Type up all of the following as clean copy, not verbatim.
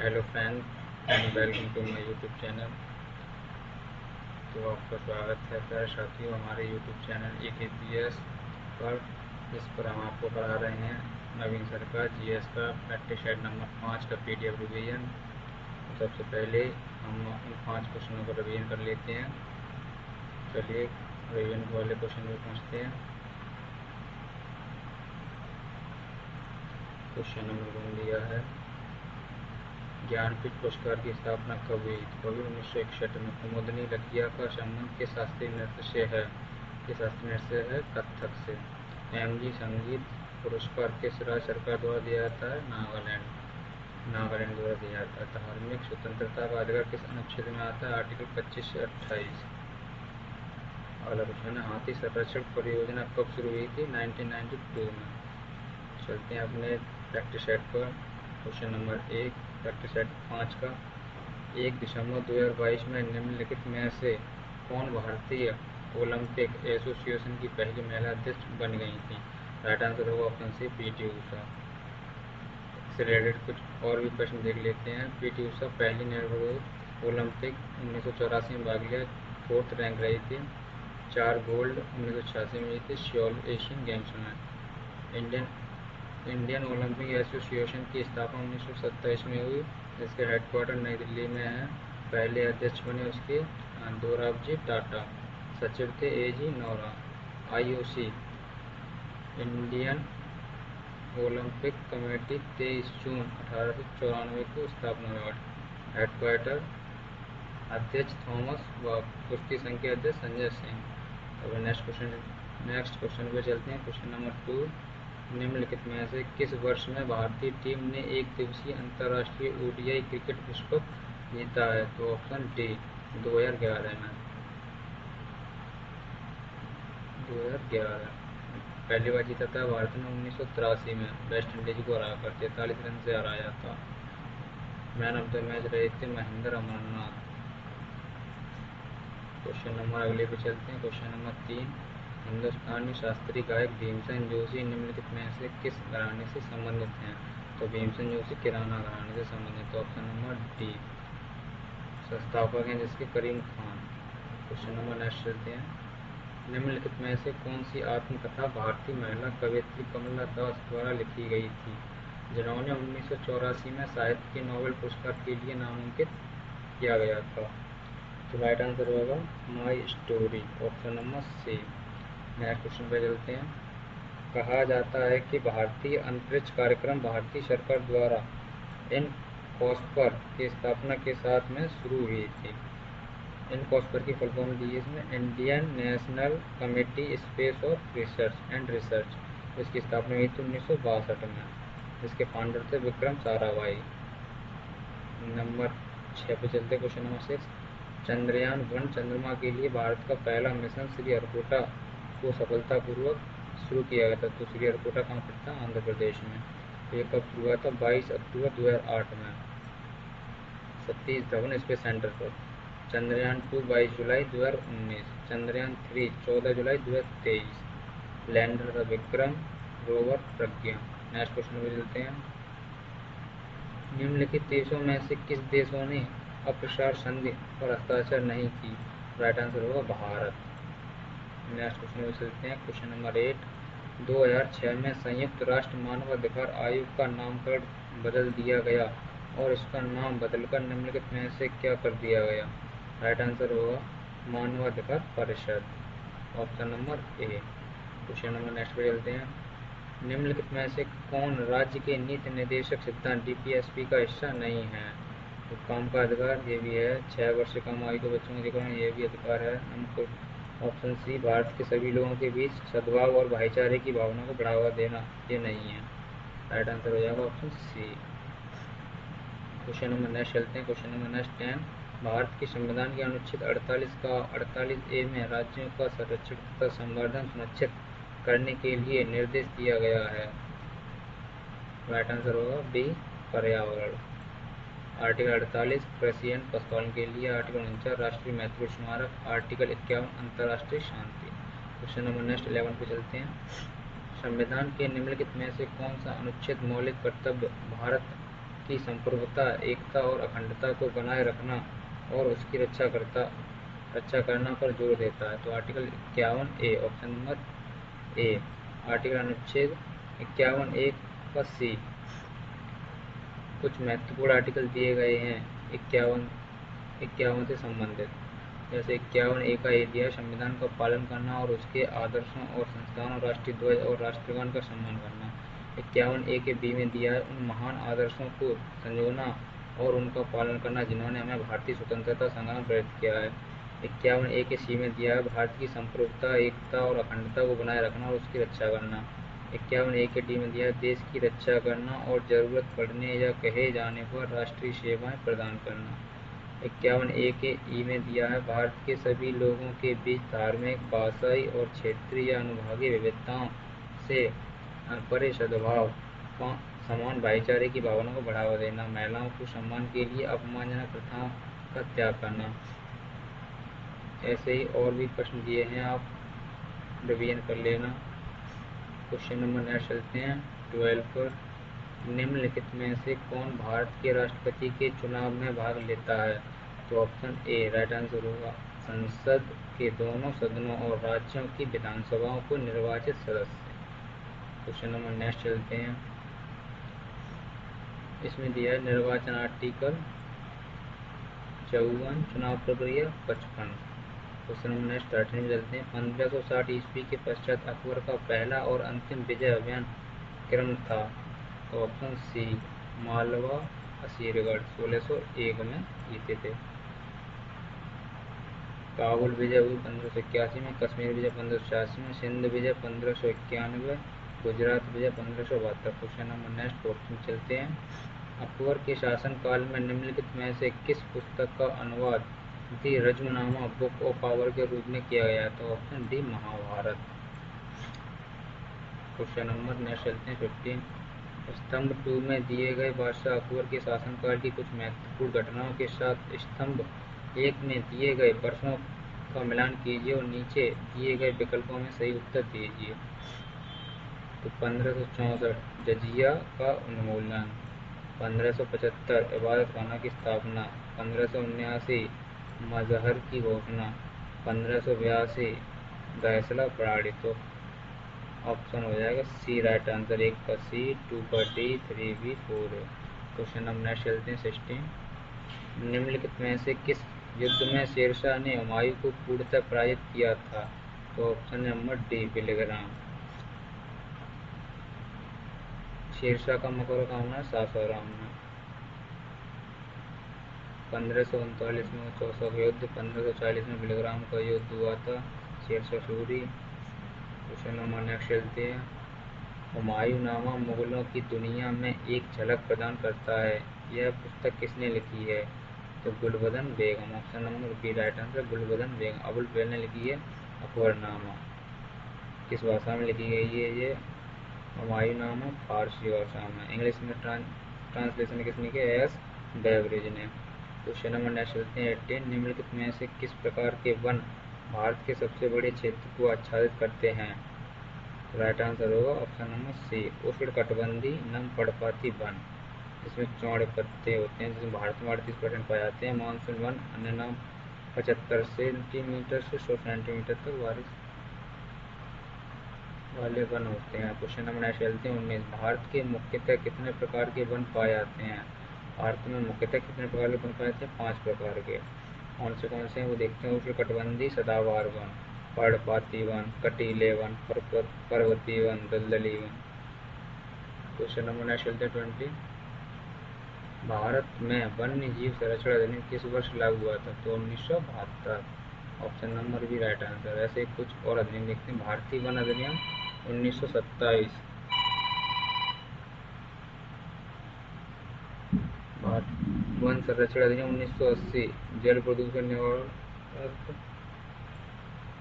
Hello friends and welcome to my YouTube channel. तो आपका स्वागत है प्यारे साथियों हमारे यूट्यूब चैनल EKPS पर। इस पर हम आपको पढ़ा रहे हैं नवीन सर का GS का प्रैक्टिस सेट नंबर 5 का PDF रिवीजन। तो सबसे पहले हम इन 5 क्वेश्चनों को रिवीजन कर लेते हैं। चलिए रिवीजन वाले क्वेश्चन में पहुँचते हैं। क्वेश्चन नंबर 1 दिया है, ज्ञानपीठ पुरस्कार की स्थापना कब हुई? कभी 1961 में। कुमुदनी लकिया का संबंध किस शास्त्रीय नृत्य से है? कथक से। MG संगीत पुरस्कार किस राज्य सरकार द्वारा दिया जाता है? नागालैंड द्वारा दिया जाता है। धार्मिक स्वतंत्रता का अधिकार किस अनुच्छेद में आता है? आर्टिकल 25 से 28। अगला क्वेश्चन है, हाथी संरक्षण परियोजना कब शुरू हुई थी? 1992 में। चलते हैं अपने प्रैक्टिस सेट पर। क्वेश्चन नंबर 1 प्रैक्टिस सेट 5 का, 1 दिसंबर 2022 में निम्नलिखित में से कौन भारतीय ओलंपिक एसोसिएशन की पहली महिला अध्यक्ष बन गई थी? राइट आंसर होगा ऑप्शन सी, PT ऊषा। इससे रिलेटेड कुछ और भी प्रश्न देख लेते हैं। PT ऊषा पहली निर्विरोध ओलंपिक 1984 में भाग लिया, 4th रैंक रही थी। 4 गोल्ड 1986 में जीती सियोल एशियन गेम्स में। इंडियन ओलंपिक एसोसिएशन की स्थापना 1927 में हुई, जिसके हेडक्वार्टर नई दिल्ली में है। पहले अध्यक्ष बने उसके दोराबजी टाटा। सचिव थे AG Nora. IOC Indian Olympic committee 23 जून 1894 को स्थापना हुआ। हेडक्वार्टर अध्यक्ष थॉमस व कुश्ती संघ के अध्यक्ष संजय सिंह। अब नेक्स्ट क्वेश्चन पे चलते हैं। क्वेश्चन नंबर 2, निम्नलिखित में से किस वर्ष में भारतीय टीम ने एक दिवसीय अंतर्राष्ट्रीय ODI क्रिकेट विश्व कप जीता है? तो ऑप्शन डी, 2011 में। 2011 पहली बार जीता था भारत ने 1983 में वेस्ट इंडीज को हराकर 43 रन से हराया था। मैन ऑफ द मैच रहे थे महेंद्र अमरनाथ। क्वेश्चन नंबर अगले पे चलते हैं। क्वेश्चन नंबर 3, हिंदुस्तानी शास्त्रीय गायक भीमसेन जोशी निम्नलिखित में से किस घराने से संबंधित हैं? तो भीमसेन जोशी किराना घराने से संबंधित। Option number D. संस्थापक हैं जिसके करीम खान। क्वेश्चन नंबर नेक्स्ट चलते हैं। निम्नलिखित में से कौन सी आत्मकथा भारतीय महिला कवयित्री कमला दास द्वारा लिखी गई थी, जिन्होंने 1984 में साहित्य के नोबेल पुरस्कार के लिए नामांकित किया गया था? तो राइट आंसर होगा my story, option number C. Next question पे चलते हैं। कहा जाता है कि भारतीय अंतरिक्ष कार्यक्रम भारतीय सरकार द्वारा इनकॉस्पर की स्थापना के साथ में शुरू हुई थी। इनकॉस्पर की फुल फॉर्म दी है इसमें, Indian national committee space of research. इसकी स्थापना हुई थी 1962 में, जिसके फाउंडर थे विक्रम साराभाई। नंबर 6 पे चलते। क्वेश्चन नंबर 6, चंद्रयान-1 चंद्रमा के लिए भारत का पहला मिशन श्रीहरिकोटा को सफलतापूर्वक शुरू किया गया था। तो श्रीहरिकोटा कहाँ पर था? आंध्र प्रदेश में। तो ये कब शुरू हुआ था? 22 अक्टूबर 2008 में, सतीश धवन स्पेस सेंटर पर। चंद्रयान-2 22 जुलाई 2019। चंद्रयान-3 14 जुलाई 2023। लैंडर था विक्रम, रोवर प्रज्ञा। नेक्स्ट क्वेश्चन में चलते हैं। निम्नलिखित देशों में से किस देशों ने अप्रसार संधि पर हस्ताक्षर नहीं की? राइट आंसर होगा भारत। नेक्स्ट क्वेश्चन में चलते हैं। क्वेश्चन नंबर 8, 2006 में संयुक्त राष्ट्र मानवाधिकार आयोग का नामकरण बदल दिया गया और इसका नाम बदलकर निम्नलिखित में से क्या कर दिया गया? राइट आंसर होगा मानवाधिकार परिषद, option number A. Question number next पे चलते हैं। निम्नलिखित में से कौन राज्य के नीति निर्देशक सिद्धांत DPSP का हिस्सा नहीं है? तो काम का अधिकार ये भी है। 6 वर्ष से कम आयु के बच्चों के अधिकार ये भी अधिकार है। हमको ऑप्शन सी, भारत के सभी लोगों के बीच सद्भाव और भाईचारे की भावना को बढ़ावा देना, ये नहीं है। राइट आंसर हो जाएगा option C. Question number next चलते हैं। क्वेश्चन नंबर नेक्स्ट 10, भारत के संविधान के अनुच्छेद 48 का 48A में राज्यों का संरक्षण तथा संवर्धन सुनिश्चित करने के लिए निर्देश दिया गया है। राइट आंसर होगा बी, पर्यावरण। आर्टिकल 48 कृषि एवं पशुपालन के लिए। आर्टिकल 49 राष्ट्रीय महत्व स्मारक। आर्टिकल 51 अंतर्राष्ट्रीय शांति। क्वेश्चन नंबर नेक्स्ट 11 पे चलते हैं। संविधान के निम्नलिखित में से कौन सा अनुच्छेद मौलिक कर्तव्य भारत की संप्रभुता, एकता और अखंडता को बनाए रखना और उसकी रक्षा करना पर जोर देता है। तो article 51A, option number A. Article अनुच्छेद 51A का सी। कुछ महत्वपूर्ण आर्टिकल दिए गए हैं 51 से संबंधित। जैसे 51A का ए दिया, संविधान का पालन करना और उसके आदर्शों और संस्थानों, राष्ट्रीय ध्वज और राष्ट्रगान का सम्मान करना। 51A के बी में दिया है, उन महान आदर्शों को संजोना और उनका पालन करना जिन्होंने हमें भारतीय स्वतंत्रता संग्राम में प्रेरित किया है। 51A के सी में दिया है, भारत की संप्रभुता, एकता और अखंडता को बनाए रखना और उसकी रक्षा करना। 51A के डी में दिया है, देश की रक्षा करना और जरूरत पड़ने या कहे जाने पर राष्ट्रीय सेवाएं प्रदान करना। 51A के ई में दिया है, भारत के सभी लोगों के बीच धार्मिक, भाषाई और क्षेत्रीय या अनुभागीय विविधताओं से परे सद्भाव, समान भाईचारे की भावना को बढ़ावा देना, महिलाओं को सम्मान के लिए अपमानजनक प्रथाओं का त्याग करना। ऐसे ही और भी प्रश्न दिए हैं, आप रिवीजन कर लेना। क्वेश्चन नंबर नेक्स्ट चलते हैं 12 पर। निम्नलिखित में से कौन भारत के राष्ट्रपति के चुनाव में भाग लेता है? तो ऑप्शन ए राइट आंसर होगा, संसद के दोनों सदनों और राज्यों की विधानसभाओं को निर्वाचित सदस्य। क्वेश्चन नंबर नेक्स्ट चलते हैं। इसमें दिया है निर्वाचन आर्टिकल 54, चुनाव प्रक्रिया 55। क्वेश्चन नंबर नेक्स्ट 13 में चलते हैं। 1560 ईस्वी के पश्चात अकबर का पहला और अंतिम विजय अभियान क्रम था। तो ऑप्शन सी मालवा असीरगढ़ 1601 में जीते थे। काबुल विजय हुई 1581 में, कश्मीर विजय 1586 में, सिंध विजय 1591, गुजरात विजय 1572। क्वेश्चन नंबर नेक्स्ट 14 चलते हैं। अकबर के शासनकाल में निम्नलिखित में से किस पुस्तक का अनुवाद the Razmnama book of power के रूप में किया गया? तो option D Mahabharat. Question number next चलते हैं 15। स्तंभ 2 में दिए गए बादशाह अकबर के शासनकाल की कुछ महत्वपूर्ण घटनाओं के साथ स्तंभ 1 में दिए गए वर्षों का मिलान कीजिए और नीचे दिए गए विकल्पों में सही उत्तर दीजिए। तो 1564 जजिया का उन्मूलन, 1575 इबादत खाना की स्थापना, 1579 मजहर की घोषणा, 1582 फैसला प्रणाली। तो ऑप्शन हो जाएगा सी राइट आंसर, 1 का सी, 2 का डी, 3 बी, 4 है। क्वेश्चन नंबर नेक्स्ट चलते हैं 16। निम्नलिखित में से किस युद्ध में शेरशाह ने हुमायूं को पूर्णतः पराजित किया था? तो option number D Bilgram. Shershah का मकबरा कहाँ बना? सासाराम में। 1539 में चौसा का युद्ध, 1540 में बिलग्राम का युद्ध हुआ था, Shershah Suri. Question number next चलते हैं। हुमायूंनामा मुगलों की दुनिया में एक झलक प्रदान करता है, यह पुस्तक किसने लिखी है? तो Gulbadan Begum. Option number B right answer, Gulbadan Begum. Abul Fazl ने लिखी है अकबरनामा। किस भाषा में लिखी गई है ये? हुमायूंनामा फारसी भाषा में। इंग्लिश में ट्रांसलेशन किसने किया? एस बेवरेज ने। क्वेश्चन नंबर नेक्स्ट चलते हैं 18। निम्नलिखित में से किस प्रकार के वन भारत के सबसे बड़े क्षेत्र को आच्छादित करते हैं? राइट आंसर होगा ऑप्शन नंबर सी उष्णकटिबंधीय नम पर्णपाती वन। इसमें चौड़े पत्ते होते हैं, जिसमें भारत में 38% पाए जाते हैं। मानसून वन अन्य नाम 75 सेंटीमीटर से 100 सेंटीमीटर तक बारिश वाले वन होते हैं। क्वेश्चन नंबर नेक्स्ट चलते हैं 19। भारत के मुख्यतः कितने प्रकार के वन पाए जाते हैं? भारत में मुख्यतः कितने प्रकार के वन पाए जाते हैं? 5 प्रकार के। कौन से हैं वो देखते हैं। उष्णकटिबंधीय सदाबहार वन, पर्णपाती वन, कटीले वन, पर्वतीय वन, दलदली वन। क्वेश्चन नंबर नेक्स्ट चलते हैं 20। भारत में वन्य जीव संरक्षण अधिनियम किस वर्ष लागू हुआ था? तो 1972। ऑप्शन नंबर भी राइट आंसर। ऐसे कुछ और अधिनियम देखते हैं। भारतीय वन अधिनियम 1927, वन संरक्षण अधिनियम 1980, जल प्रदूषण निवारण,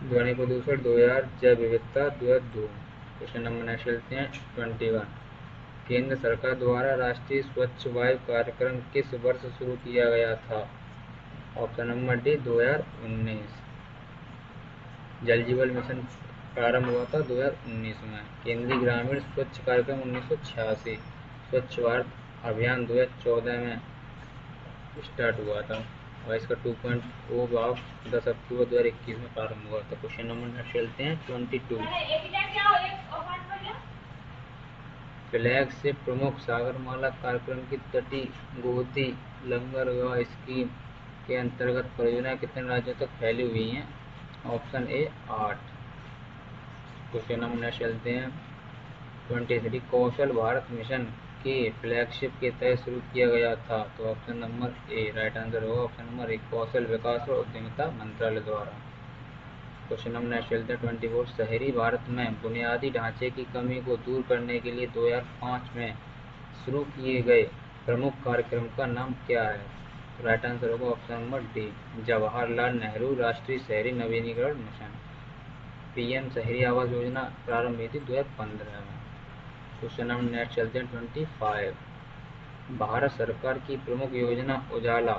ध्वनि प्रदूषण 2000, जैव विविधता 2002। क्वेश्चन नंबर नेक्स्ट चलते हैं 21। केंद्र सरकार द्वारा राष्ट्रीय स्वच्छ वायु कार्यक्रम किस वर्ष शुरू किया गया था? Option number D 2019। जल जीवन मिशन प्रारंभ हुआ था 2019 में। केंद्रीय ग्रामीण स्वच्छ कार्यक्रम 1986। स्वच्छ भारत अभियान 2014 में स्टार्ट हुआ था और इसका 2.0 भाग 10 अक्टूबर 2021 में प्रारंभ हुआ था। क्वेश्चन नंबर नेक्स्ट चलते हैं 22। फ्लैगशिप प्रमुख सागरमाला कार्यक्रम की तटीय गोमती लंगरगाह स्कीम के अंतर्गत परियोजना कितने राज्यों तक फैली हुई हैं? Option A 8। Question number next चलते हैं 23। कौशल भारत मिशन के फ्लैगशिप के तहत शुरू किया गया था, तो option number A right answer होगा ऑप्शन नंबर ए कौशल विकास और उद्यमिता मंत्रालय द्वारा। क्वेश्चन नंबर नेक्स्ट चलते हैं 24। शहरी भारत में बुनियादी ढांचे की कमी को दूर करने के लिए 2005 में शुरू किए गए प्रमुख कार्यक्रम का नाम क्या है? तो राइट आंसर होगा option number D Jawaharlal Nehru राष्ट्रीय शहरी नवीनीकरण मिशन। पीएम शहरी आवास योजना प्रारंभ हुई थी 2015 में। क्वेश्चन नंबर नेक्स्ट चलते हैं 25। भारत सरकार की प्रमुख योजना उजाला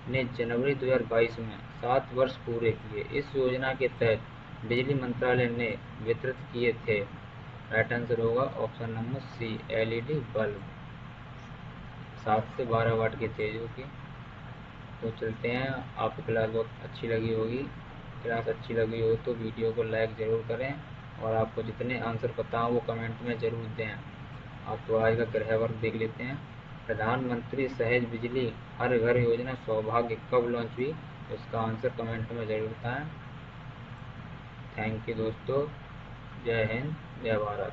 ने जनवरी 2022 में 7 वर्ष पूरे किए। इस योजना के तहत बिजली मंत्रालय ने वितरित किए थे। राइट आंसर होगा option number C LED bulb 7 से 12 वाट के थे जो कि। तो चलते हैं, आपको क्लास बहुत अच्छी लगी होगी। क्लास अच्छी लगी हो तो वीडियो को लाइक ज़रूर करें और आपको जितने आंसर पता हो वो कमेंट में ज़रूर दें। आपको आज का गृह वर्क देख लेते हैं। प्रधानमंत्री सहज बिजली हर घर योजना सौभाग्य कब लॉन्च हुई? इसका आंसर कमेंट में ज़रूर बताएं। थैंक यू दोस्तों। जय हिंद, जय भारत।